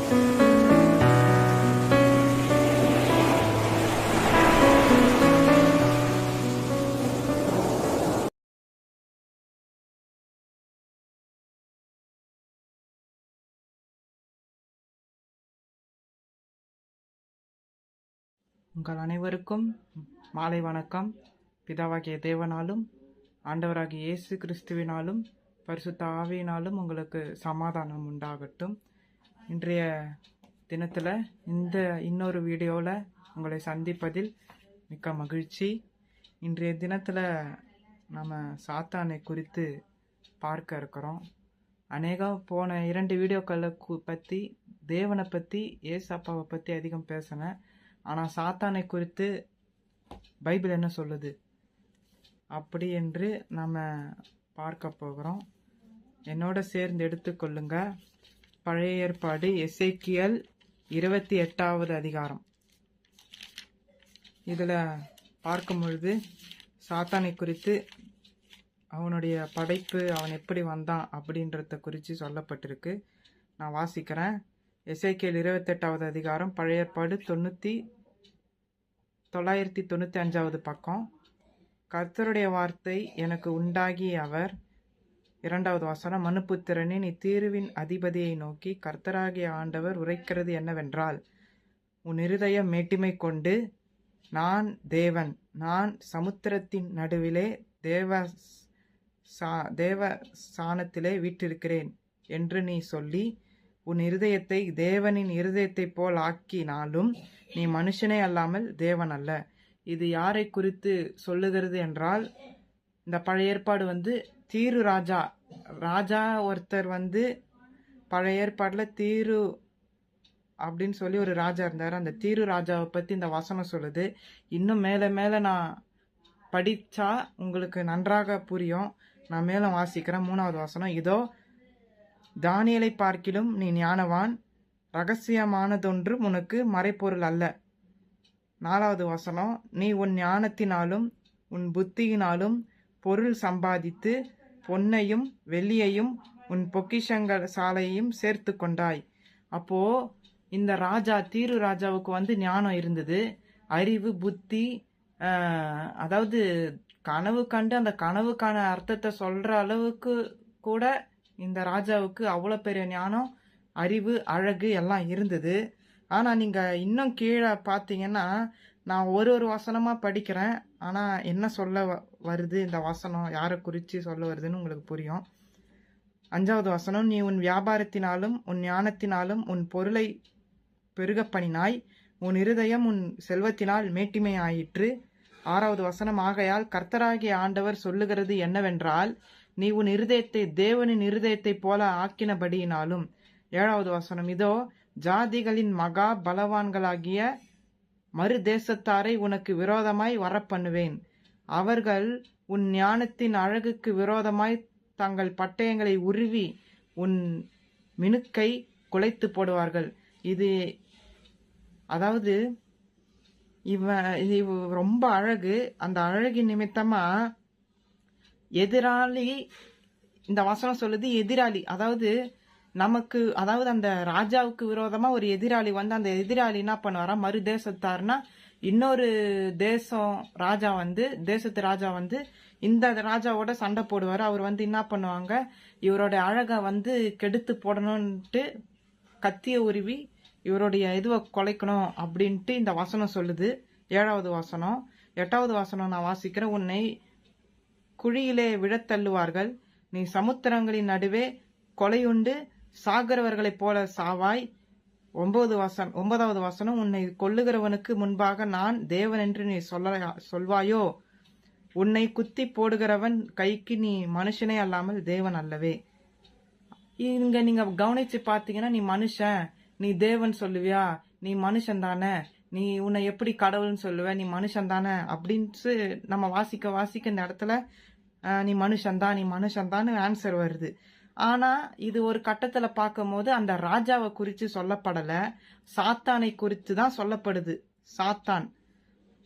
உங்கள் அனைவருக்கும் மாலை வணக்கம். பிதாவாகிய தேவனாலும் ஆண்டவராகிய இயேசு கிறிஸ்துவினாலும் பரிசுத்த ஆவியினாலும் உங்களுக்கு சமாதானம் உண்டாகட்டும். இன்றைய தினத்தில் இன்னொரு வீடியோவில் உங்களை சந்திப்பதில் மிக்க மகிழ்ச்சி. இன்றைய தினத்தில் நம்ம சாத்தானை குறித்து பார்க்க இருக்கிறோம். போன 2 வீடியோக்களை பற்றி தேவனை பற்றி ஏசப்பாவை பற்றி அதிகம் பேசினேன். ஆனால் சாத்தானை குறித்து பைபிள் என்ன சொல்லுது அப்படி என்று நம்ம பார்க்க போகிறோம். என்னோட சேர்ந்து எடுத்துக்கொள்ளுங்க. பழைய ஏற்பாடு எசேக்கியேல் 28வது அதிகாரம். இதில் பார்க்கும் பொழுது சாத்தானை குறித்து, அவனுடைய படைப்பு, அவன் எப்படி வந்தான் அப்படின்றத குறித்து சொல்லப்பட்டிருக்கு. நான் வாசிக்கிறேன். எசேக்கியேல் 28வது அதிகாரம், பழைய ஏற்பாடு 995வது பக்கம். கர்த்தருடைய வார்த்தை எனக்கு உண்டாகி அவர் 2வது வசனம், மனுபுத்திரனே, நீ தீருவின் அதிபதியை நோக்கி கர்த்தராகிய ஆண்டவர் உரைக்கிறது என்னவென்றால், உன் இருதயம் மேட்டிமை கொண்டு நான் தேவன், நான் சமுத்திரத்தின் நடுவிலே தேவ சானத்திலே வீற்றிருக்கிறேன் என்று நீ சொல்லி உன் இருதயத்தை தேவனின் இருதயத்தை போல் ஆக்கினாலும் நீ மனுஷனே அல்லாமல் தேவன் அல்ல. இது யாரை குறித்து சொல்லுகிறது என்றால், இந்த பழைய ஏற்பாடு தீரு ராஜா ஒருத்தர் பழைய ஏற்பாட்டில் தீரு அப்படின்னு சொல்லி ஒரு ராஜா இருந்தார். அந்த தீரு ராஜாவை பற்றி இந்த வசனம் சொல்லுது. இன்னும் மேலே மேலே நான் படித்தா உங்களுக்கு நன்றாக புரியும். நான் மேலும் வாசிக்கிறேன். 3வது வசனம், இதோ தானியேலை பார்க்கிலும் நீ ஞானவான், ரகசியமானதொன்றும் உனக்கு மறைப்பொருள் அல்ல. 4வது வசனம், நீ உன் ஞானத்தினாலும் உன் புத்தியினாலும் பொருள் சம்பாதித்து பொன்னையும் வெள்ளியையும் உன் பொக்கிஷங்கள் சாலையையும் சேர்த்து கொண்டாய். அப்போ இந்த தீரு ராஜாவுக்கு ஞானம் இருந்தது, அறிவு, புத்தி, அதாவது கனவு கண்டு அந்த கனவுக்கான அர்த்தத்தை சொல்ற அளவுக்கு கூட இந்த ராஜாவுக்கு அவ்வளோ பெரிய ஞானம், அறிவு, அழகு எல்லாம் இருந்தது. ஆனால் நீங்கள் இன்னும் கீழே பார்த்தீங்கன்னா, நான் ஒரு வசனமாக படிக்கிறேன். ஆனால் என்ன சொல்ல வருது, இந்த வசனம் யாரை குறித்து சொல்ல வருதுன்னு உங்களுக்கு புரியும். 5வது வசனம், நீ உன் வியாபாரத்தினாலும் உன் ஞானத்தினாலும் உன் பொருளை பெருக பண்ணினாய், உன் இருதயம் உன் செல்வத்தினால் மேட்டிமை ஆயிற்று. 6வது வசனம், ஆகையால் கர்த்தராகிய ஆண்டவர் சொல்லுகிறது என்னவென்றால், நீ உன் இருதயத்தை தேவனின் இருதயத்தை போல ஆக்கினபடியினாலும். 7வது வசனம், இதோ ஜாதிகளின் மகா பலவான்களாகிய மறு தேசத்தாரை உனக்கு விரோதமாய் வரப்பண்ணுவேன். அவர்கள் உன் ஞானத்தின் அழகுக்கு விரோதமாய் தங்கள் பட்டயங்களை உருவி உன் மினுக்கை குலைத்து போடுவார்கள். அதாவது இவ ரொம்ப அழகு. அந்த அழகின் நிமித்தமா எதிராளி, இந்த வசனம் சொல்லுது எதிராளி, அதாவது அந்த ராஜாவுக்கு விரோதமா ஒரு எதிராளி அந்த எதிராளி என்ன பண்ணுவாரா, மறு தேசத்தார்னா இன்னொரு தேசம் ராஜா தேசத்து ராஜா இந்த ராஜாவோட சண்டை போடுவாரு. அவர் என்ன பண்ணுவாங்க, இவரோட அழகை கெடுத்து போடணும்ட்டு கத்திய உருவி இவருடைய இதுவை கொலைக்கணும் அப்படின்ட்டு இந்த வசனம் சொல்லுது. 7வது வசனம். 8வது வசனம் நான் வாசிக்கிறேன். உன்னை குழியிலே விழத்தள்ளுவார்கள், நீ சமுத்திரங்களின் நடுவே கொலையுண்டு சாகிறவர்களைப் போல சாவாய். 9வது வசனம், உன்னை கொல்லுகிறவனுக்கு முன்பாக நான் தேவன் என்று நீ சொல்வாயோ, உன்னை குத்தி போடுகிறவன் கைக்கு நீ மனுஷனே அல்லாமல் தேவன் அல்லவே. இங்க நீங்க கவனிச்சு பாத்தீங்கன்னா, நீ மனுஷன், நீ தேவன் சொல்லுவியா, நீ மனுஷன் தானே, நீ உன்னை எப்படி கடவுள்னு சொல்லுவ, நீ மனுஷன் தானே அப்படின்னு நம்ம வாசிக்க இந்த இடத்துல நீ மனுஷன்தான் ஆன்சர் வருது. ஆனா இது ஒரு கட்டத்துல பார்க்கும் போது அந்த ராஜாவை குறித்து சொல்லப்படல, சாத்தானை குறித்து தான் சொல்லப்படுது. சாத்தான்.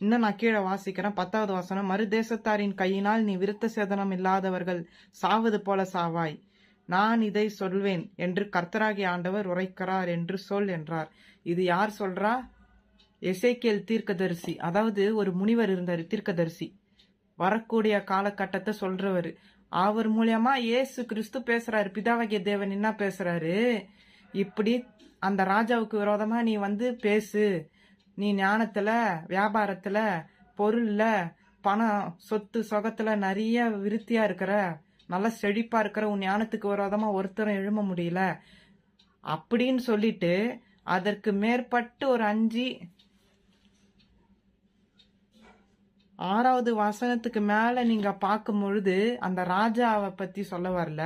இன்னும் நான் கீழே வாசிக்கிறேன். 10வது வசனம், மறு தேசத்தாரின் கையினால் நீ விருத்த சேதனம் இல்லாதவர்கள் சாவது போல சாவாய். நான் இதை சொல்வேன் என்று கர்த்தராகிய ஆண்டவர் உரைக்கிறார் என்று சொல் என்றார். இது யார் சொல்றா? எசேக்கியேல் தீர்க்கதரிசி. அதாவது ஒரு முனிவர் இருந்தார், தீர்க்கதரிசி, வரக்கூடிய காலகட்டத்தை சொல்றவர். அவர் மூலியமா இயேசு கிறிஸ்து பேசுறாரு. பிதாவாகிய தேவன் என்ன பேசுறாரு? இப்படி அந்த ராஜாவுக்கு விரோதமா நீ வந்து பேசு, நீ ஞானத்துல, வியாபாரத்துல, பொருள்ல, பணம், சொத்து சொகத்துல நிறைய விருத்தியா இருக்கிற, நல்லா செழிப்பா இருக்கிற, உன் ஞானத்துக்கு விரோதமா ஒருத்தரும் எழும்ப முடியல அப்படின்னு சொல்லிட்டு அதற்கு மேற்பட்டு ஒரு 6வது வசனத்துக்கு மேல நீங்க பார்க்கும் பொழுது அந்த ராஜாவை பத்தி சொல்ல வரல.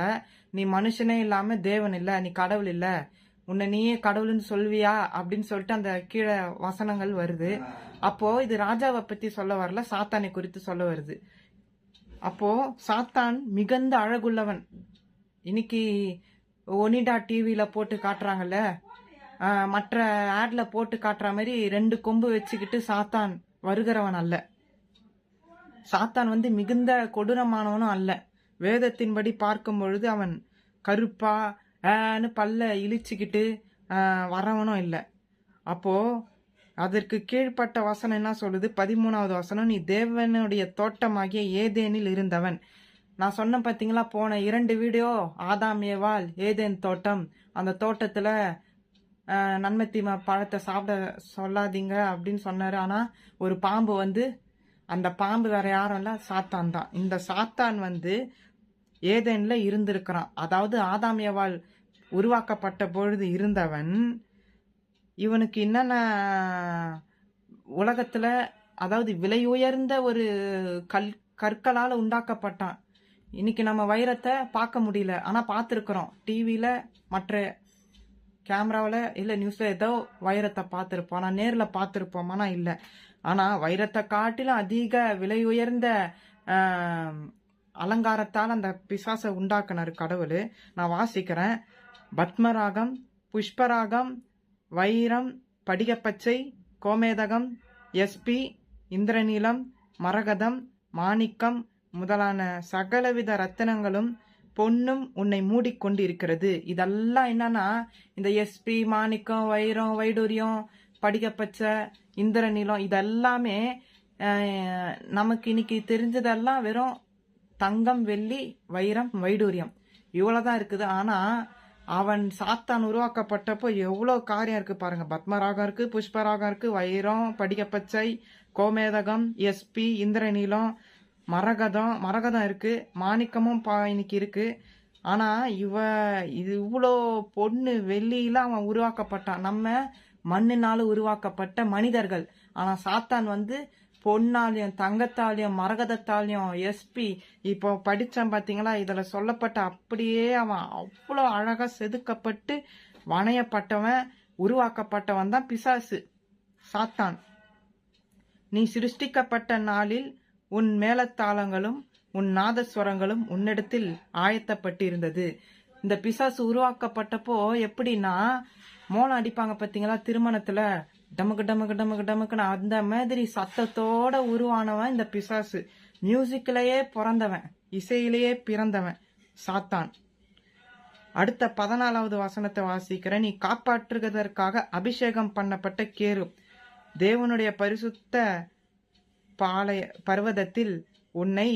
நீ மனுஷனே இல்லாம தேவன் இல்ல, நீ கடவுள் இல்ல, உன்னை நீயே கடவுள்னு சொல்வியா அப்படின்னு சொல்லிட்டு அந்த கீழே வசனங்கள் வருது. அப்போ இது ராஜாவை பத்தி சொல்ல வரல, சாத்தானை குறித்து சொல்ல வருது. அப்போ சாத்தான் மிகுந்த அழகுள்ளவன். இன்னைக்கு ஒனிடா டிவியில போட்டு காட்டுறாங்கல்ல, மற்ற ஆட்ல போட்டு காட்டுற மாதிரி 2 கொம்பு வச்சுக்கிட்டு சாத்தான் வருகிறவன் அல்ல. சாத்தான் வந்து மிகுந்த கொடூரமானவனும் அல்ல. வேதத்தின்படி பார்க்கும் பொழுது அவன் கருப்பா பல்ல இழிச்சுக்கிட்டு வரவனும் இல்லை. அப்போ அதற்கு கீழ்ப்பட்ட வசனம் என்ன சொல்லுது? 13வது வசனம், நீ தேவனுடைய தோட்டமாகிய ஏதேனில் இருந்தவன். நான் சொன்ன பார்த்தீங்களா போன 2 வீடியோ, ஆதாம் ஏவாள், ஏதேன் தோட்டம். அந்த தோட்டத்துல நன்மை தீமை பழத்தை சாப்பிட சொல்லாதீங்க அப்படின்னு சொன்னாரு. ஆனா ஒரு பாம்பு வந்து, அந்த பாம்பு வேற யாரும் இல்ல, சாத்தான் தான். இந்த சாத்தான் வந்து ஏதேன்ல இருந்திருக்கிறான். அதாவது ஆதாம் ஏவாள் உருவாக்கப்பட்ட பொழுது இருந்தவன். இவனுக்கு என்னென்ன உலகத்துல, அதாவது விலை உயர்ந்த ஒரு கற்களால் உண்டாக்கப்பட்டான். இன்னைக்கு நம்ம வைரத்தை பார்க்க முடியல, ஆனா பார்த்துருக்குறோம். டிவியில, மற்ற கேமராவில், இல்லை நியூஸ்ல ஏதோ வைரத்தை பார்த்துருப்போம். ஆனால் நேரில் பார்த்துருப்போம், ஆனால் இல்லை. ஆனால் வைரத்தை காட்டிலும் அதிக விலை உயர்ந்த அலங்காரத்தால் அந்த பிசாசை உண்டாக்குனார் கடவுள். நான் வாசிக்கிறேன். பத்மராகம், புஷ்பராகம், வைரம், படிகப்பச்சை, கோமேதகம், எஸ்பி, இந்திரநீலம், மரகதம், மாணிக்கம் முதலான சகலவித ரத்தினங்களும் பொன்னும் உன்னை மூடிக்கொண்டு இருக்கிறது. இதெல்லாம் என்னன்னா, இந்த எஸ்பி, மாணிக்கம், வைரம், வைடூரியம், படிகப்பச்சை, இந்திரநீலம், இதெல்லாமே நமக்கு இன்னைக்கு தெரிஞ்சதெல்லாம் வெறும் தங்கம், வெள்ளி, வைரம், வைடூரியம், இவ்வளவுதான் இருக்குது. ஆனா அவன் சாத்தான் உருவாக்கப்பட்டப்போ எவ்வளோ காரியம் இருக்கு பாருங்க. பத்மராகம் இருக்கு, புஷ்பராகம் இருக்கு, வைரம், படிகப்பச்சை, கோமேதகம், எஸ்பி, இந்திரநீலம், மரகதம் இருக்கு, மாணிக்கமும் இன்னைக்கு இருக்கு. ஆனா இது இவ்வளோ பொண்ணு வெள்ளியெல்லாம் அவன் உருவாக்கப்பட்டான். நம்ம மண்ணினால உருவாக்கப்பட்ட மனிதர்கள். ஆனா சாத்தான் வந்து பொன்னாலையும், தங்கத்தாலையும், மரகதத்தாலையும், எஸ்பி, இப்போ படிச்சேன் பாத்தீங்களா, இதுல சொல்லப்பட்ட அப்படியே அவன் அவ்வளோ அழகா செதுக்கப்பட்டு வணையப்பட்டவன், உருவாக்கப்பட்டவன் தான் பிசாசு, சாத்தான். நீ சிருஷ்டிக்கப்பட்ட நாளில் உன் மேலத்தாளங்களும் உன் நாதஸ்வரங்களும் உன்னிடத்தில் ஆயத்தப்பட்டிருந்தது. இந்த பிசாசு உருவாக்கப்பட்டப்போ எப்படின்னா, மோளம் அடிப்பாங்க பார்த்தீங்களா திருமணத்துல, டமக்கு டமக்கு டமக்கு டமக்குன்னு, அந்த மாதிரி சத்தத்தோட உருவானவன் இந்த பிசாசு. மியூசிக்லயே பிறந்தவன், இசையிலேயே பிறந்தவன் சாத்தான். அடுத்த 14வது வசனத்தை வாசிக்கிறேன். நீ காப்பாற்றுவதற்காக அபிஷேகம் பண்ணப்பட்ட கேரு, தேவனுடைய பரிசுத்த பர்வதத்தில் உன்னை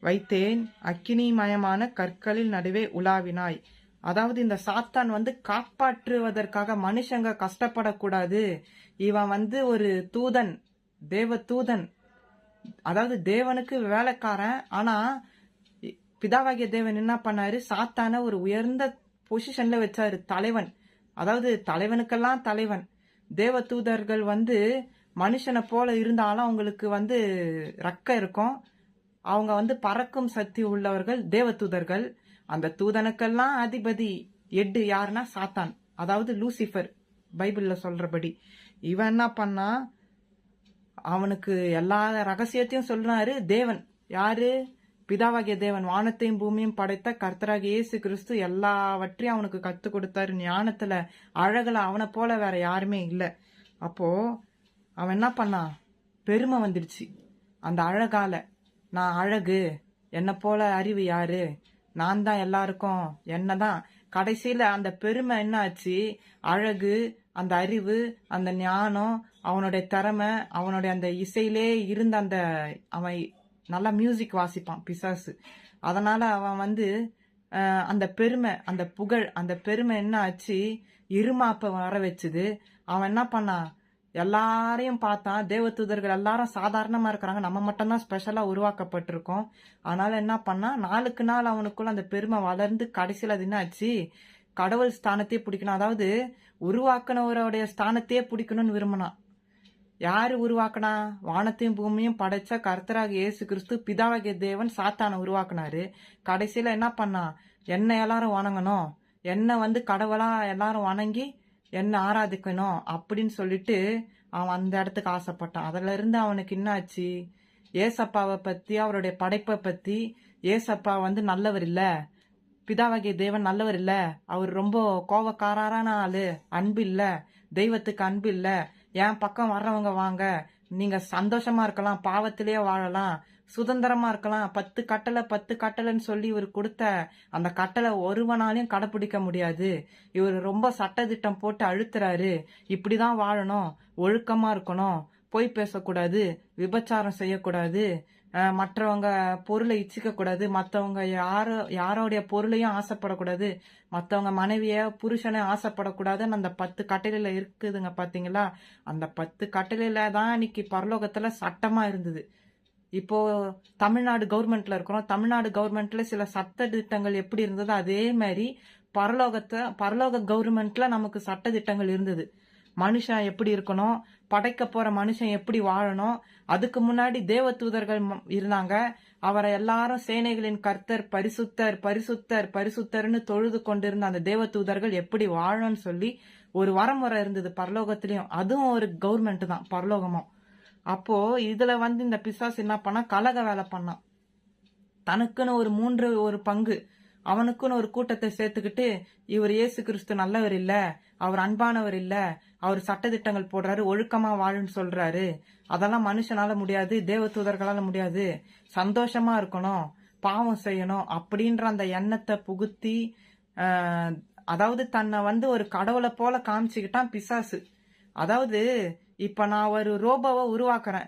வைத்தேன், அக்கினிமயமான கற்களில் நடுவே உலாவினாய். அதாவது இந்த சாத்தான் வந்து காப்பாற்றுவதற்காக, மனுஷங்க கஷ்டப்படக்கூடாது, இவன் வந்து ஒரு தூதன், தேவ தூதன், அதாவது தேவனுக்கு வேலைக்காரன். ஆனா பிதாவாகிய தேவன் என்ன பண்ணாரு? சாத்தான ஒரு உயர்ந்த பொசிஷன்ல வச்சாரு, தலைவன். அதாவது தலைவனுக்கெல்லாம் தலைவன். தேவ தூதர்கள் வந்து மனுஷனை போல இருந்தாலும் அவங்களுக்கு வந்து ரெக்க இருக்கும். அவங்க வந்து பறக்கும் சக்தி உள்ளவர்கள் தேவ தூதர்கள். அந்த தூதனுக்கெல்லாம் அதிபதி எட்டு யாருன்னா சாத்தான், அதாவது லூசிஃபர், பைபிள்ல சொல்றபடி. இவன் என்ன பண்ணா, அவனுக்கு எல்லா ரகசியத்தையும் சொல்றாரு. தேவன் யாரு? பிதாவாகிய தேவன், வானத்தையும் பூமியும் படைத்த கர்த்தராகிய இயேசு கிறிஸ்து எல்லாவற்றையும் அவனுக்கு கத்து கொடுத்தாரு. ஞானத்துல, அழகுல அவனை போல வேற யாருமே இல்லை. அப்போ அவன் என்ன பண்ணான்? பெருமை வந்துடுச்சு அந்த அழகால. நான் அழகு, என்னை போல அறிவு யாரு, நான் தான் எல்லாருக்கும் என்னதான். கடைசியில அந்த பெருமை என்ன ஆச்சு? அழகு, அந்த அறிவு, அந்த ஞானம், அவனுடைய திறமை, அவனுடைய அந்த இசையிலே இருந்த அந்த அவன் நல்லா மியூசிக் வாசிப்பான் பிசாசு. அதனால அவன் வந்து அந்த பெருமை, அந்த புகழ், அந்த பெருமை என்ன ஆச்சு? இருமாப்ப வர வச்சுது. அவன் என்ன பண்ணான்? எல்லாரையும் பார்த்தான். தேவதூதர்கள் எல்லாரும் சாதாரணமா இருக்கிறாங்க, நம்ம மட்டும்தான் ஸ்பெஷலா உருவாக்கப்பட்டிருக்கோம். அதனால என்ன பண்ணா, நாளுக்கு நாள் அவனுக்குள்ள அந்த பெருமை வளர்ந்து கடைசியில் அது என்ன ஆச்சு? கடவுள் ஸ்தானத்தையே பிடிக்கணும், அதாவது உருவாக்குனவருடைய ஸ்தானத்தையே பிடிக்கணும்னு விரும்பினான். யாரு உருவாக்குனா? வானத்தையும் பூமியும் படைச்ச கர்த்தராக இயேசு கிறிஸ்து பிதாவாகிய தேவன் சாத்தானை உருவாக்குனாரு. கடைசியில என்ன பண்ணா? என்ன எல்லாரும் வணங்கணும், என்ன வந்து கடவுளா எல்லாரும் வணங்கி என்ன ஆராதிக்கணும் அப்படின்னு சொல்லிட்டு அவன் அந்த இடத்துக்கு ஆசைப்பட்டான். அதுல இருந்து அவனுக்கு என்ன ஆச்சு? ஏசப்பாவை பத்தி, அவருடைய படைப்பை பத்தி, ஏசப்பா வந்து நல்லவர் இல்ல, பிதாவாகிய தேவன் நல்லவர் இல்ல, அவர் ரொம்ப கோவக்காரான ஆளு, அன்பு இல்ல, தெய்வத்துக்கு அன்பு இல்ல, என் பக்கம் வர்றவங்க வாங்க, நீங்க சந்தோஷமா இருக்கலாம், பாவத்திலேயே வாழலாம், சுதந்திரமா இருக்கலாம், 10 கட்டளை 10 கட்டளைன்னு சொல்லி இவர் கொடுத்த அந்த கட்டளை ஒருவனாலையும் கடைப்பிடிக்க முடியாது. இவர் ரொம்ப சட்டதிட்டம் போட்டு அழுத்துறாரு. இப்படிதான் வாழணும், ஒழுக்கமா இருக்கணும், பொய் பேசக்கூடாது, விபச்சாரம் செய்யக்கூடாது, மற்றவங்க பொருளை இச்சிக்க கூடாது, மற்றவங்க யாரோடைய பொருளையும் ஆசைப்படக்கூடாது, மற்றவங்க மனைவிய புருஷனை ஆசைப்படக்கூடாதுன்னு அந்த 10 கட்டளையில இருக்குதுங்க பாத்தீங்களா? அந்த 10 கட்டளையில தான் இன்னைக்கு பரலோகத்துல சட்டமா இருந்தது. இப்போ தமிழ்நாடு கவர்மெண்ட்ல இருக்கிறோம். தமிழ்நாடு கவர்மெண்ட்ல சில சட்ட திட்டங்கள் எப்படி இருந்ததோ அதே மாதிரி பரலோக கவர்மெண்ட்ல நமக்கு சட்ட திட்டங்கள் இருந்தது. மனுஷன் எப்படி இருக்கணும், படைக்க போற மனுஷன் எப்படி வாழணும். அதுக்கு முன்னாடி தேவ தூதர்கள் இருந்தாங்க. அவரை எல்லாரும் சேனைகளின் கர்த்தர் பரிசுத்தர் பரிசுத்தர் பரிசுத்தர்னு தொழுது கொண்டிருந்த அந்த தேவ தூதர்கள் எப்படி வாழணும்னு சொல்லி ஒரு வரமுறை இருந்தது பரலோகத்திலயும். அதுவும் ஒரு கவர்மெண்ட் தான் பரலோகமும். அப்போ இதுல வந்து இந்த பிசாசு என்ன பண்ணா? கலக வேலை பண்ணான். தனக்குன்னு ஒரு பங்கு, அவனுக்குன்னு ஒரு கூட்டத்தை சேர்த்துக்கிட்டு, இவர் இயேசு கிறிஸ்து நல்லவர் இல்ல, அவர் அன்பானவர் இல்ல, அவர் சட்டதிட்டங்கள் போடுறாரு, ஒழுக்கமா வாழுன்னு சொல்றாரு, அதெல்லாம் மனுஷனால முடியாது, தேவ தூதர்களால முடியாது, சந்தோஷமா இருக்கணும், பாவம் செய்யணும் அப்படின்ற அந்த எண்ணத்தை புகுத்தி, அதாவது தன்னை வந்து ஒரு கடவுளை போல காமிச்சுக்கிட்டான் பிசாசு. அதாவது இப்ப நான் ஒரு ரோபோவை உருவாக்குறேன்,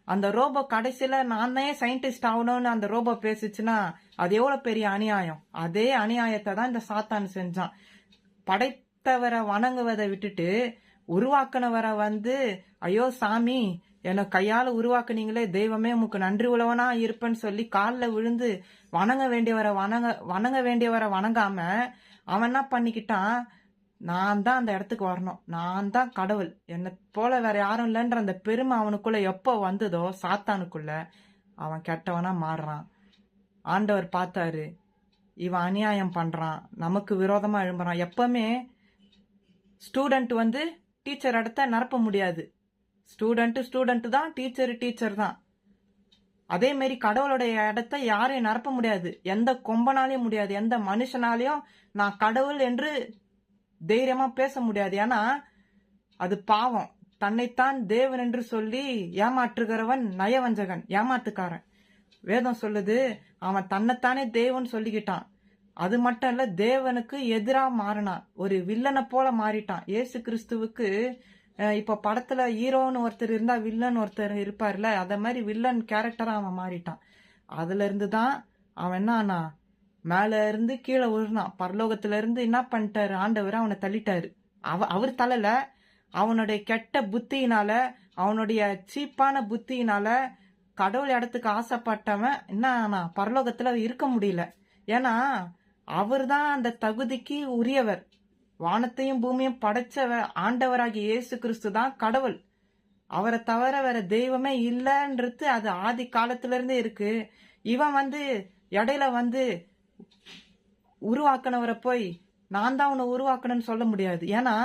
அந்த ரோபோ கடைசியில நான் தான் சயின்டிஸ்ட் ஆகணும்னு அந்த ரோபோ பேசுச்சுன்னா அது எவ்வளவு பெரிய அநியாயம். அதே அநியாயத்தை தான் இந்த சாத்தான் செஞ்சான். படைத்தவரை வணங்குவதை விட்டுட்டு உருவாக்குனவரை வந்து, ஐயோ சாமி என்னை கையால உருவாக்குனீங்களே தெய்வமே, உமக்கு நன்றி உழவனா இருப்பேன்னு சொல்லி காலில் விழுந்து வணங்க வேண்டியவரை வணங்காம அவன் என்ன பண்ணிக்கிட்டான்? நான் தான் அந்த இடத்துக்கு வரணும், நான் தான் கடவுள், என்னை போல வேற யாரும் இல்லைன்ற அந்த பெருமை அவனுக்குள்ள எப்போ வந்ததோ சாத்தானுக்குள்ள, அவன் கெட்டவனா மாறுறான். ஆண்டவர் பார்த்தாரு, இவன் அநியாயம் பண்றான், நமக்கு விரோதமா எழும்புறான். எப்பவுமே ஸ்டூடெண்ட் வந்து டீச்சர் இடத்த நிரப்ப முடியாது. ஸ்டூடெண்ட் தான், டீச்சர் தான். அதே மாதிரி கடவுளுடைய இடத்த யாரையும் நிரப்ப முடியாது. எந்த கொம்பனாலையும் முடியாது, எந்த மனுஷனாலையும் நான் கடவுள் என்று தைரியமா பேச முடியாது. ஏன்னா அது பாவம். தன்னைத்தான் தேவன் என்று சொல்லி ஏமாற்றுகிறவன் நயவஞ்சகன், ஏமாத்துக்காரன். வேதம் சொல்லுது, அவன் தன்னைத்தானே தேவன் சொல்லிக்கிட்டான். அது மட்டும் இல்ல, தேவனுக்கு எதிரா மாறினான், ஒரு வில்லனை போல மாறிட்டான். இயேசு கிறிஸ்துவுக்கு இப்ப படத்துல ஹீரோன்னு ஒருத்தர் இருந்தா வில்லன் ஒருத்தர் இருப்பார்ல, அத மாதிரி வில்லன் கேரக்டரா அவன் மாறிட்டான். அதுல இருந்துதான் அவன் என்ன ஆனா, மேல இருந்து கீழே விழுறான். பரலோகத்துல இருந்து என்ன பண்ணிட்டாரு ஆண்டவர்? அவனை தள்ளிட்டாரு. அவர் தள்ளல, அவனுடைய கெட்ட புத்தியினால, அவனுடைய சீப்பான புத்தியினால கடவுள் இடத்துக்கு ஆசைப்பட்டவன் என்ன ஆனா, பரலோகத்துல இருக்க முடியல. ஏன்னா அவர் தான் அந்த தகுதிக்கு உரியவர். வானத்தையும் பூமியும் படைச்ச ஆண்டவராகிய இயேசு கிறிஸ்து தான் கடவுள். அவரை தவிர வேற தெய்வமே இல்லைன்றது அது ஆதி காலத்துல இருந்தே இருக்கு. இவன் வந்து இடையில வந்து உருவாக்குனவரை போய் நான் தான் உன்னை உருவாக்கணும்னு சொல்ல முடியாது. ஏன்னா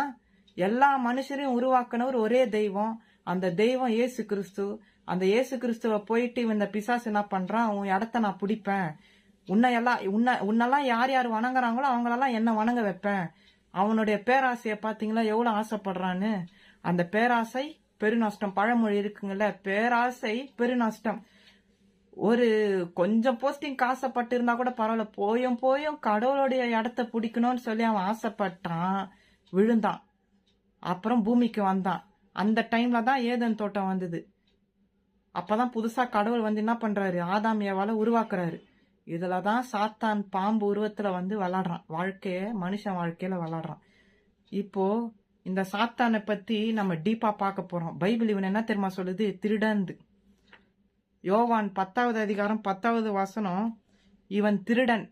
எல்லா மனுஷரையும் உருவாக்குனவர் ஒரே தெய்வம், அந்த தெய்வம் இயேசு கிறிஸ்து. அந்த இயேசு கிறிஸ்துவ போயிட்டு இந்த பிசாசு என்ன பண்றான்? உன் இடத்த நான் பிடிப்பேன், உன்னெல்லாம் யார் யார் வணங்குறாங்களோ அவங்களெல்லாம் என்ன வணங்க வைப்பேன். அவனுடைய பேராசைய பாத்தீங்களா எவ்வளவு ஆசைப்படுறான்னு. அந்த பேராசை பெருநஷ்டம். பழமொழி இருக்குங்கல்ல, பேராசை பெருநஷ்டம். ஒரு கொஞ்சம் போஸ்டிங் ஆசைப்பட்டு இருந்தா கூட பரவாயில்ல, போயும் கடவுளுடைய இடத்த பிடிக்கணும்னு சொல்லி அவன் ஆசைப்பட்டான், விழுந்தான். அப்புறம் பூமிக்கு வந்தான். அந்த டைம்ல தான் ஏதேன் தோட்டம் வந்தது. அப்பதான் புதுசா கடவுள் வந்து என்ன பண்றாரு, ஆதாம் ஏவாளை உருவாக்குறாரு. இதுலதான் சாத்தான் பாம்பு உருவத்துல வந்து விளாடுறான், மனுஷன் வாழ்க்கையில விளாடுறான். இப்போ இந்த சாத்தானை பத்தி நம்ம டீப்பா பார்க்க போறோம். பைபிள் இவன் என்ன தெரியுமா சொல்லுது, திருடந்து. யோவான் 10வது அதிகாரம் 10வது வசனம், இவன் திருடன்,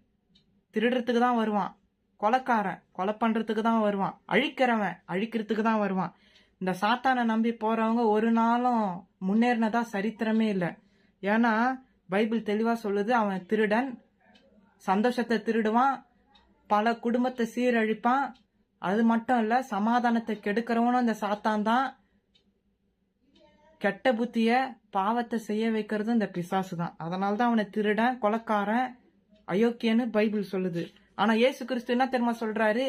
திருடுறதுக்கு தான் வருவான், கொலைக்காரன், கொலை பண்றதுக்கு தான் வருவான், அழிக்கிறவன், அழிக்கிறதுக்கு தான் வருவான். இந்த சாத்தானை நம்பி போறவங்க ஒரு நாளும் முன்னேறினதா சரித்திரமே இல்லை. ஏன்னா பைபிள் தெளிவா சொல்லுது, அவன் திருடன், சந்தோஷத்தை திருடுவான், பல குடும்பத்தை சீரழிப்பான். அது மட்டும் இல்ல, சமாதானத்தை கெடுக்கிறவனும் இந்த சாத்தான் தான். கெட்ட புத்திய பாவத்தை செய்ய வைக்கிறது இந்த பிசாசு தான். அதனால்தான் அவனை திருடன், கொலைக்காரன், அயோக்கியன்னு பைபிள் சொல்லுது. ஆனா இயேசு கிறிஸ்து என்ன தெரியுமா சொல்றாரு,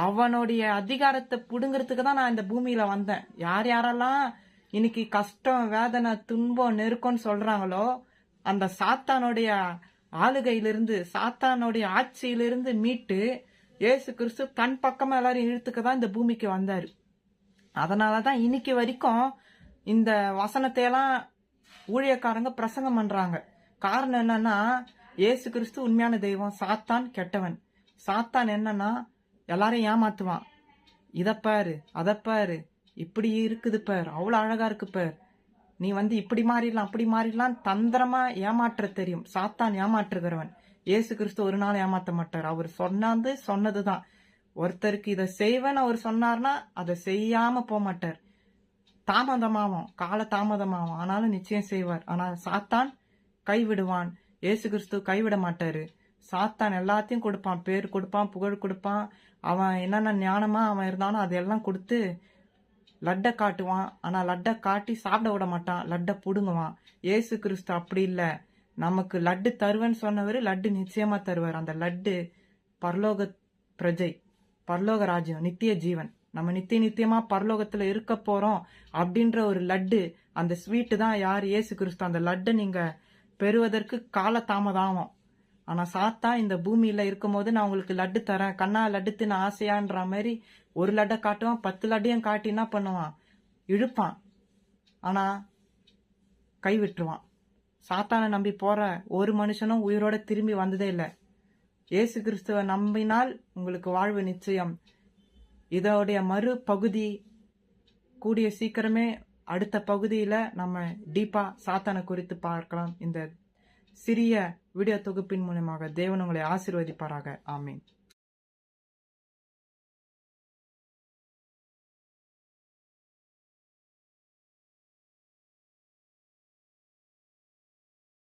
அவனுடைய அதிகாரத்தை புடுங்கிறதுக்கு தான் நான் இந்த பூமியில வந்தேன். யாரெல்லாம் இன்னைக்கு கஷ்டம், வேதனை, துன்பம், நெருக்கம்னு சொல்றாங்களோ, அந்த சாத்தானுடைய ஆளுகையிலிருந்து, சாத்தானுடைய ஆட்சியிலிருந்து மீட்டு இயேசு கிறிஸ்து தன் பக்கமா எல்லாரும் இழுத்துக்க தான் இந்த பூமிக்கு வந்தாரு. அதனாலதான் இன்னைக்கு வரைக்கும் இந்த வசனத்தையெல்லாம் ஊழியக்காரங்க பிரசங்கம் பண்றாங்க. காரணம் என்னன்னா, இயேசு கிறிஸ்து உண்மையான தெய்வம், சாத்தான் கெட்டவன். சாத்தான் என்னன்னா எல்லாரையும் ஏமாத்துவான். இதப்பாரு, அதப்பாரு, இப்படி இருக்குது பார், அவ்வளவு அழகா இருக்கு பார், நீ வந்து இப்படி மாறிடலாம் அப்படி மாறிடலாம், தந்திரமா ஏமாற்ற தெரியும். சாத்தான் ஏமாற்றுகிறவன். இயேசு கிறிஸ்து ஒரு நாள் ஏமாத்த மாட்டார். அவர் சொன்னதுதான். ஒருத்தருக்கு இதை செய்வேன்னு அவர் சொன்னார்னா அதை செய்யாம போக மாட்டார். தாமதமாகும், கால தாமதமாகும், ஆனாலும் நிச்சயம் செய்வார். ஆனால் சாத்தான் கைவிடுவான், இயேசு கிறிஸ்து கைவிட மாட்டாரு. சாத்தான் எல்லாத்தையும் கொடுப்பான், பேர் கொடுப்பான், புகழ் கொடுப்பான். அவன் என்னென்ன ஞானமா அவன் இருந்தாலும் அதெல்லாம் கொடுத்து லட்டை காட்டுவான். ஆனா லட்டை காட்டி சாப்பிட விட மாட்டான், லட்டை புடுங்குவான். இயேசு கிறிஸ்து அப்படி இல்ல, நமக்கு லட்டு தருவேன்னு சொன்னவர் லட்டு நிச்சயமா தருவார். அந்த லட்டு பரலோக பிரஜை, பரலோக ராஜ்யம், நித்திய ஜீவன். நம்ம நித்தியமா பரலோகத்துல இருக்க போறோம் அப்படின்ற ஒரு லட்டு, அந்த ஸ்வீட்டு தான் யார், இயேசு கிறிஸ்து. அந்த லட்டை நீங்க பெறுவதற்கு கால தாமதம். ஆனா சாத்தா இந்த பூமியில இருக்கும் போது நான் உங்களுக்கு லட்டு தரேன், கண்ணா லட்டு தின்னு ஆசையான்ற மாதிரி ஒரு லட்டை காட்டுவான், 10 லட்டையும் காட்டி என்ன பண்ணுவான், இழுப்பான். ஆனா கை விட்டுருவான். சாத்தானை நம்பி போற ஒரு மனுஷனும் உயிரோட திரும்பி வந்ததே இல்லை. இயேசு கிறிஸ்துவ நம்பினால் உங்களுக்கு வாழ்வு நிச்சயம். இதோடைய மறு பகுதி கூடிய சீக்கிரமே அடுத்த பகுதியில நம்ம டீப்பா சாத்தானை குறித்து பார்க்கலாம். இந்த சிறிய வீடியோ தொகுப்பின் மூலமாக தேவன் உங்களை ஆசீர்வதிப்பாராக. ஆமீன்.